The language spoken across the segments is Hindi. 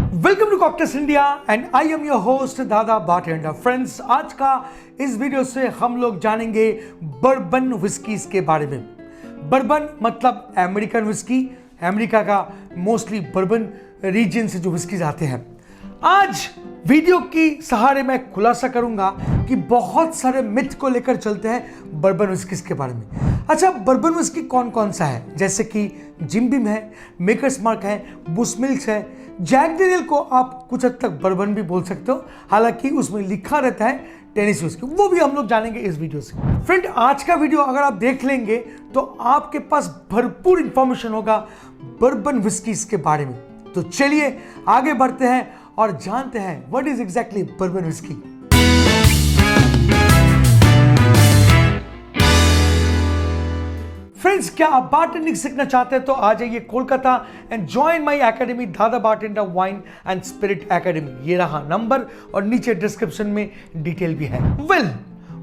Welcome to Cocktails India and I am your host Dada bartender. Friends, आज का इस वीडियो से हम लोग जानेंगे बर्बन विस्कीज के बारे में। बर्बन मतलब अमेरिकन विस्की, अमेरिका का मोस्टली बर्बन रीजन से जो विस्कीज आते हैं। आज वीडियो की सहारे मैं खुलासा करूंगा कि बहुत सारे मिथ को लेकर चलते हैं बर्बन विस्कीज के बारे में। अच्छा, बर्बन विस्की कौन कौन सा है? जैसे कि जिम बीम है, मेकर्स मार्क है, बुशमिल्क है, जैक डेनियल को आप कुछ हद तक बर्बन भी बोल सकते हो, हालांकि उसमें लिखा रहता है टेनेसी विस्की, वो भी हम लोग जानेंगे इस वीडियो से। फ्रेंड, आज का वीडियो अगर आप देख लेंगे तो आपके पास भरपूर इंफॉर्मेशन होगा बर्बन विस्कीज के बारे में। तो चलिए आगे बढ़ते हैं और जानते हैं what is exactly bourbon whiskey. Friends, क्या आप बारटेंडिंग सीखना चाहते हैं तो आ जाइए Kolkata and join my academy Dada bartender wine and spirit academy. ये रहा नंबर और नीचे डिस्क्रिप्शन में डिटेल भी है।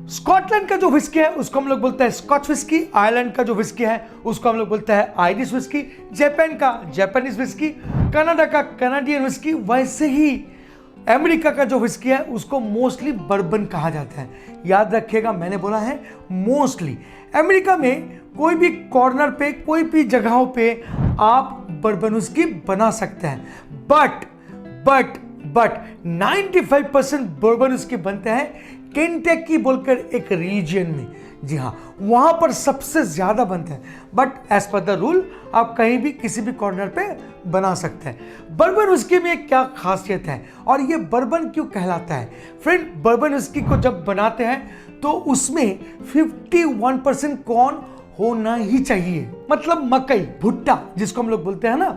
स्कॉटलैंड का जो विस्की है उसको हम लोग बोलते हैं स्कॉच विस्की, आयरलैंड का जो विस्की है उसको हम लोग बोलते हैं आयरिश विस्की, जापान का जापानीज विस्की, कनाडा का कनाडियन विस्की, वैसे ही अमेरिका का जो विस्की है उसको मोस्टली बर्बन कहा जाता है। याद रखिएगा, मैंने बोला है मोस्टली। अमेरिका में कोई भी कॉर्नर पे, कोई भी जगहों पे आप बर्बन विस्की बना सकते हैं, बट 95% बर्बन विस्की बनते हैं केंटकी बोलकर एक रीजन में। जी हाँ, वहां पर सबसे ज्यादा बनते हैं, but as per the rule आप कहीं भी किसी भी कॉर्नर पे बना सकते हैं। बर्बन विस्की में क्या खासियत है और ये बर्बन क्यों कहलाता है? फ्रेंड, बर्बन विस्की को जब बनाते हैं तो उसमें 51% कॉर्न होना ही चाहिए, मतलब मकई, भुट्टा जिसको हम लोग बोलते हैं ना,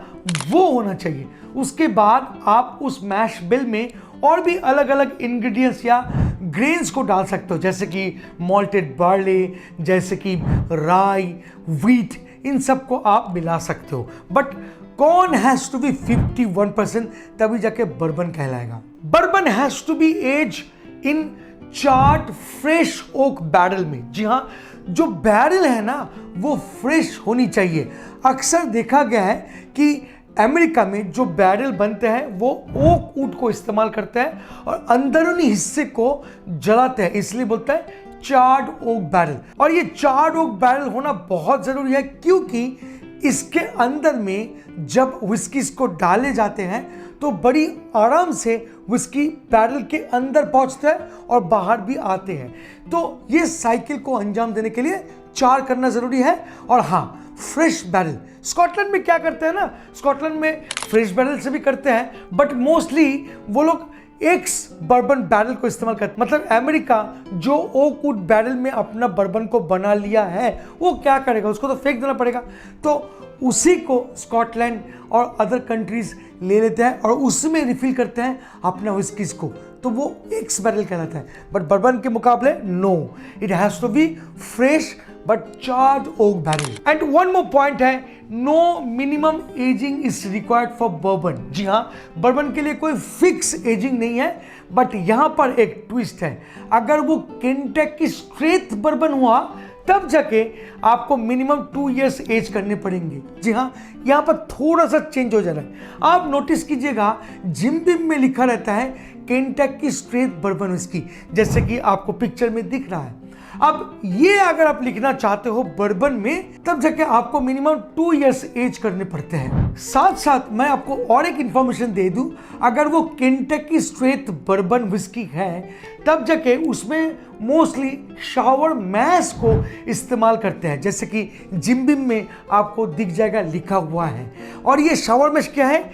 वो होना चाहिए। उसके बाद आप उस मैश बिल में और भी अलग अलग इंग्रेडिएंट्स या ग्रेन्स को डाल सकते हो, जैसे कि मॉल्टेड बार्ले, जैसे कि राई, व्हीट, इन सब को आप मिला सकते हो। But corn has to be 51%, तभी जाके बर्बन कहलाएगा। Bourbon has to be aged in charred fresh oak barrel में। जी हाँ, जो बैरल है ना वो फ्रेश होनी चाहिए। अक्सर देखा गया है कि अमेरिका में जो बैरल बनते हैं वो ओक वुड को इस्तेमाल करते हैं और अंदरूनी हिस्से को जलाते हैं, इसलिए बोलते हैं चार्ड ओक बैरल। और ये चार्ड ओक बैरल होना बहुत जरूरी है, क्योंकि इसके अंदर में जब विस्कीज को डाले जाते हैं तो बड़ी आराम से विस्की बैरल के अंदर पहुंचते हैं और बाहर भी आते हैं। तो ये साइकिल को अंजाम देने के लिए चार करना जरूरी है। और हाँ, फ्रेश बैरल, स्कॉटलैंड में क्या करते हैं ना, स्कॉटलैंड में फ्रेश बैरल से भी करते हैं, बट मोस्टली वो लोग एक्स बर्बन बैरल को इस्तेमाल करते हैं। मतलब अमेरिका जो ओक वुड बैरल में अपना बर्बन को बना लिया है, वो क्या करेगा, उसको तो फेंक देना पड़ेगा। तो उसी को स्कॉटलैंड और अदर कंट्रीज ले लेते हैं और उसमें रिफिल करते हैं अपना विस्कीज को, तो वो एक्स बैरल कहलाता है। बट बर्बन के मुकाबले no, it has to be fresh but charred oak barrel. And one more point है, no minimum aging is required for bourbon. जी हाँ, बर्बन के लिए कोई फिक्स एजिंग नहीं है, बट यहां पर एक ट्विस्ट है। अगर वो केंटकी स्ट्रेट बर्बन हुआ तब जाके आपको मिनिमम 2 इयर्स एज करने पड़ेंगे। जी हाँ, यहाँ पर थोड़ा सा चेंज हो जा रहा है। आप नोटिस कीजिएगा, जिम बीम में लिखा रहता है केंटकी स्ट्रेट बर्बन विस्की, जैसे कि आपको पिक्चर में दिख रहा है। अब ये अगर आप लिखना चाहते हो बर्बन में, तब जाके आपको मिनिमम 2 इयर्स एज करने पड़ते हैं। साथ साथ मैं आपको और एक इंफॉर्मेशन दे दूं, अगर वो केंटकी स्ट्रेट बर्बन विस्की है तब जाके उसमें मोस्टली शावर मैश को इस्तेमाल करते हैं, जैसे कि जिम बीम में आपको दिख जाएगा लिखा हुआ है। और ये शावर मैश क्या है,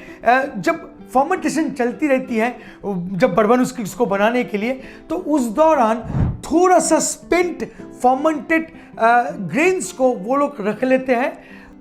जब फर्मेंटेशन चलती रहती है, जब बर्बन विस्की को बनाने के लिए, तो उस दौरान थोड़ा सा स्पेंट फर्मेंटेड ग्रेन्स को वो लोग रख लेते हैं।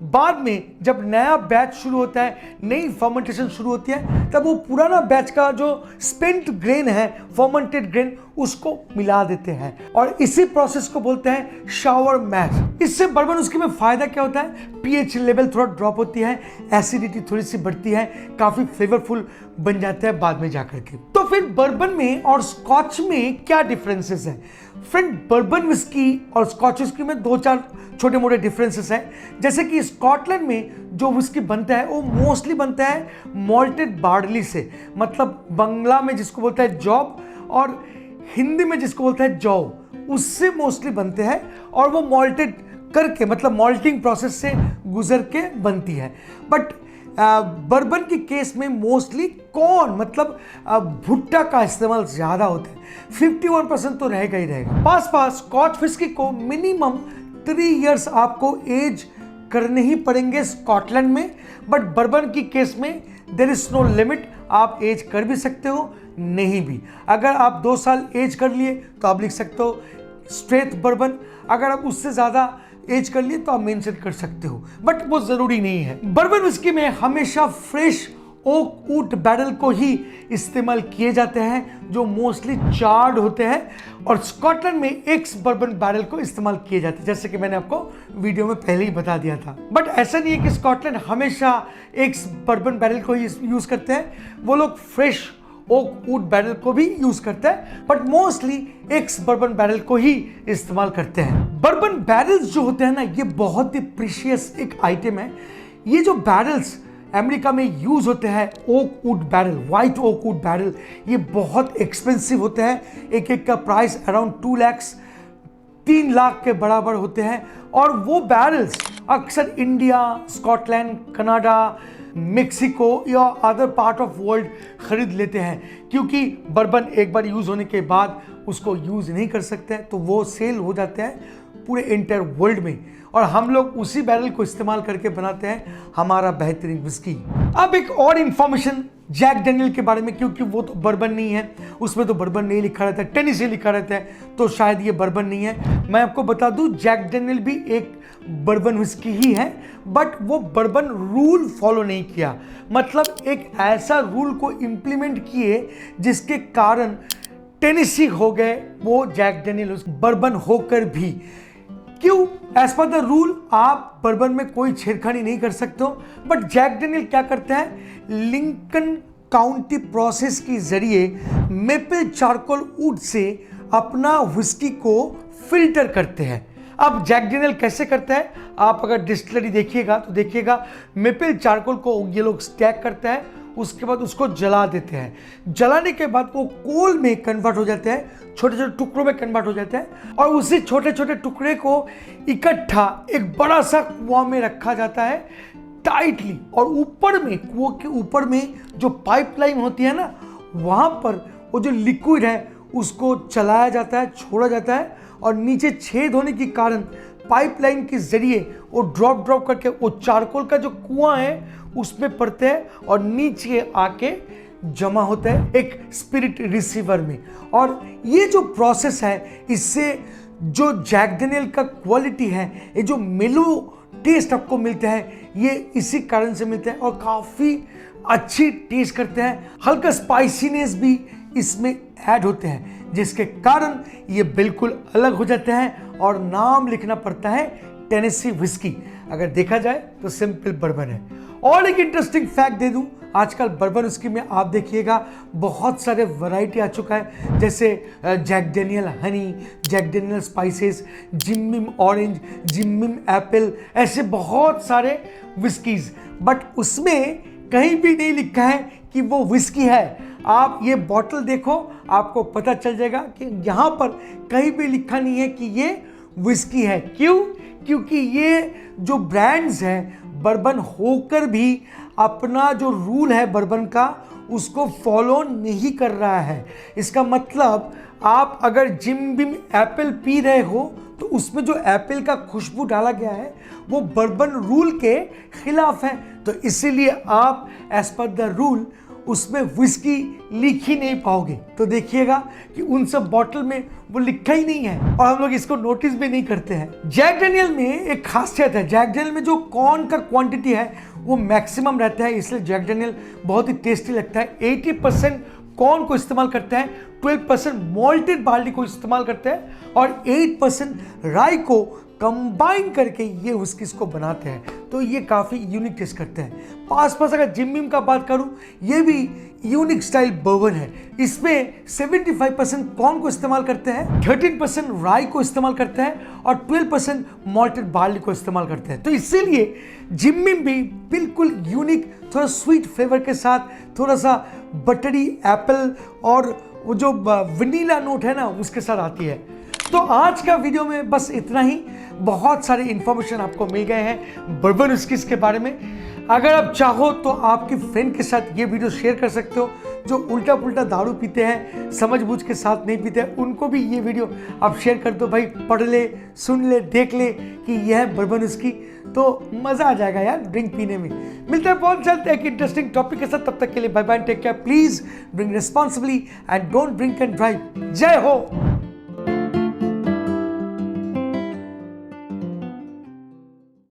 बाद में जब नया बैच शुरू होता है, नई फर्मेंटेशन शुरू होती है, तब वो पुराना बैच का जो स्पेंट ग्रेन है, फर्मेंटेड ग्रेन, उसको मिला देते हैं और इसी प्रोसेस को बोलते हैं शावर मैश। इससे बर्बन विस्की में फायदा क्या होता है, पीएच लेवल थोड़ा ड्रॉप होती है, एसिडिटी थोड़ी सी बढ़ती है, काफी फ्लेवरफुल बन जाता है बाद में जाकर के। तो फिर बर्बन में और स्कॉच में क्या डिफरेंसेस हैं? फ्रेंड, बर्बन विस्की और स्कॉच विस्की में 2-4 छोटे मोटे डिफरेंसेस हैं। जैसे कि स्कॉटलैंड में जो विस्की बनता है वो मोस्टली बनता है मॉल्टेड बार्ली से, मतलब बंगला में जिसको बोलता है जॉब और हिंदी में जिसको बोलता है जौ, उससे मोस्टली बनते हैं और वो मॉल्टेड करके, मतलब मॉल्टिंग प्रोसेस से गुजर के बनती है। बट बर्बन के केस में मोस्टली कॉर्न, मतलब भुट्टा का इस्तेमाल ज़्यादा होता है। 51% तो रहेगा ही रहेगा। पास स्कॉच विस्की को मिनिमम 3 इयर्स आपको एज करने ही पड़ेंगे स्कॉटलैंड में, बट बर्बन की केस में देयर इज नो लिमिट, आप एज कर भी सकते हो नहीं भी। अगर आप 2 साल एज कर लिए तो आप लिख सकते हो स्ट्रेट बर्बन, अगर आप उससे ज़्यादा एज कर लिए तो आप मेंशन कर सकते हो, बट वो ज़रूरी नहीं है। बर्बन विस्की में हमेशा फ्रेश ओक वुड बैरल को ही इस्तेमाल किए जाते हैं जो मोस्टली चार्ड होते हैं, और स्कॉटलैंड में एक्स बर्बन बैरल को इस्तेमाल किए जाते हैं, जैसे कि मैंने आपको वीडियो में पहले ही बता दिया था। बट ऐसा नहीं है कि स्कॉटलैंड हमेशा एक्स बर्बन बैरल को ही यूज़ करते हैं, वो लोग फ्रेश ओक वुड बैरल को भी यूज करते हैं, but mostly x bourbon barrel को ही इस्तेमाल करते हैं। बर्बन बैरल्स जो होते हैं ना, ये बहुत ही प्रीशियस एक आइटम है। ये जो बैरल्स अमेरिका में यूज होते हैं, oak wood barrel, white oak wood barrel, ये बहुत एक्सपेंसिव होते हैं। एक एक का प्राइस अराउंड 2 लाख 3 लाख के बराबर होते हैं, और वो बैरल्स अक्सर इंडिया, स्कॉटलैंड, कनाडा, मेक्सिको या अदर पार्ट ऑफ वर्ल्ड खरीद लेते हैं, क्योंकि बर्बन एक बार यूज़ होने के बाद उसको यूज़ नहीं कर सकते हैं, तो वो सेल हो जाते हैं पूरे इंटर वर्ल्ड में, और हम लोग उसी बैरल को इस्तेमाल करके बनाते हैं हमारा बेहतरीन विस्की। अब एक और इन्फॉर्मेशन जैक डेनियल के बारे में, क्योंकि वो तो बर्बन नहीं है, उसमें तो बर्बन नहीं लिखा रहता है, टेनेसी लिखा रहता है, तो शायद ये बर्बन नहीं है। मैं आपको बता दूं, जैक डेनियल भी एक बर्बन विस्की ही है, बट वो बर्बन रूल फॉलो नहीं किया, मतलब एक ऐसा रूल को इम्प्लीमेंट किए जिसके कारण टेनेसी हो गए वो जैक डेनियल बर्बन होकर भी। क्यों? एज पर द रूल आप बर्बन में कोई छेड़खानी नहीं कर सकते हो, बट जैक डेनियल क्या करते हैं, लिंकन काउंटी प्रोसेस के जरिए मेपल चारकोल वुड से अपना विस्की को फिल्टर करते हैं। अब जैक डेनियल कैसे करता है, आप अगर डिस्टिलरी देखिएगा तो देखिएगा मेपल चारकोल को ये लोग स्टैक करते हैं, उसके बाद उसको जला देते हैं। जलाने के बाद वो कोल में कन्वर्ट हो जाते हैं, छोटे छोटे टुकड़ों में कन्वर्ट हो जाते हैं, और उसी छोटे छोटे टुकड़े को इकट्ठा एक बड़ा सा कुआं में रखा जाता है टाइटली, और ऊपर में, कुआं के ऊपर में जो पाइपलाइन होती है ना, वहाँ पर वो जो लिक्विड है उसको चलाया जाता है, छोड़ा जाता है, और नीचे छेद होने के कारण पाइपलाइन के जरिए वो ड्रॉप करके वो चारकोल का जो कुआं है उसमें पड़ते हैं और नीचे आके जमा होता है एक स्पिरिट रिसीवर में। और ये जो प्रोसेस है, इससे जो जैक डेनियल का क्वालिटी है, ये जो मेलो टेस्ट आपको मिलता है, ये इसी कारण से मिलता है, और काफ़ी अच्छी टेस्ट करते हैं। हल्का स्पाइसीनेस भी इसमें ऐड होते हैं, जिसके कारण ये बिल्कुल अलग हो जाते हैं, और नाम लिखना पड़ता है टेनेसी विस्की। अगर देखा जाए तो सिंपल बर्बन है। और एक इंटरेस्टिंग फैक्ट दे दूं, आजकल बर्बन विस्की में आप देखिएगा बहुत सारे वैरायटी आ चुका है, जैसे Jack Daniel honey, Jack Daniel spices, Jim Beam orange, Jim Beam apple, ऐसे बहुत सारे विस्कीज, बट उसमें कहीं भी नहीं लिखा है कि वो विस्की है। आप ये बॉटल देखो, आपको पता चल जाएगा कि यहाँ पर कहीं भी लिखा नहीं है कि ये विस्की है। क्यों? क्योंकि ये जो ब्रांड्स हैं, बर्बन होकर भी अपना जो रूल है बर्बन का, उसको फॉलो नहीं कर रहा है। इसका मतलब आप अगर जिम बिम एप्पल पी रहे हो तो उसमें जो एप्पल का खुशबू डाला गया है वो बर्बन रूल के खिलाफ है, तो इसीलिए आप एज पर द रूल उसमें विस्की लिख ही नहीं पाओगे। तो देखिएगा कि उन सब बॉटल में वो लिखा ही नहीं है, और हम लोग इसको नोटिस भी नहीं करते हैं। जैक डेनियल में एक खासियत है, जैक डेनियल में जो कॉर्न का क्वांटिटी है वो मैक्सिमम रहता है, इसलिए जैक डेनियल बहुत ही टेस्टी लगता है। 80% कॉर्न को इस्तेमाल करता है, 12% मॉल्टेड बार्ली को इस्तेमाल करते हैं और 8% राई को कंबाइन करके ये व्हिस्कीज को बनाते हैं। तो ये काफ़ी यूनिक टेस्ट करते हैं। पास अगर जिम बिम का बात करूं, ये भी यूनिक स्टाइल बर्बन है। इसमें 75% कॉर्न को इस्तेमाल करते हैं, 13% राई को इस्तेमाल करते हैं और 12% मॉल्टेड बार्ली को इस्तेमाल करते हैं। तो इसीलिए जिम बिम भी बिल्कुल यूनिक, थोड़ा स्वीट फ्लेवर के साथ, थोड़ा सा बटरी एप्पल और वो जो वनीला नोट है ना उसके साथ आती है। तो आज का वीडियो में बस इतना ही। बहुत सारे इंफॉर्मेशन आपको मिल गए हैं बर्बन व्हिस्कीज के बारे में। अगर आप चाहो तो आपके फ्रेंड के साथ ये वीडियो शेयर कर सकते हो जो उल्टा पुल्टा दारू पीते हैं, समझबूझ के साथ नहीं पीते हैं, उनको भी ये वीडियो आप शेयर कर दो। भाई पढ़ ले, सुन ले, देख ले कि यह है बर्बन व्हिस्की, तो मज़ा आ जाएगा यार ड्रिंक पीने में। मिलते हैं बहुत जल्द एक इंटरेस्टिंग टॉपिक के साथ। तब तक के लिए bye bye, take care, please drink responsibly and don't drink and drive. जय हो।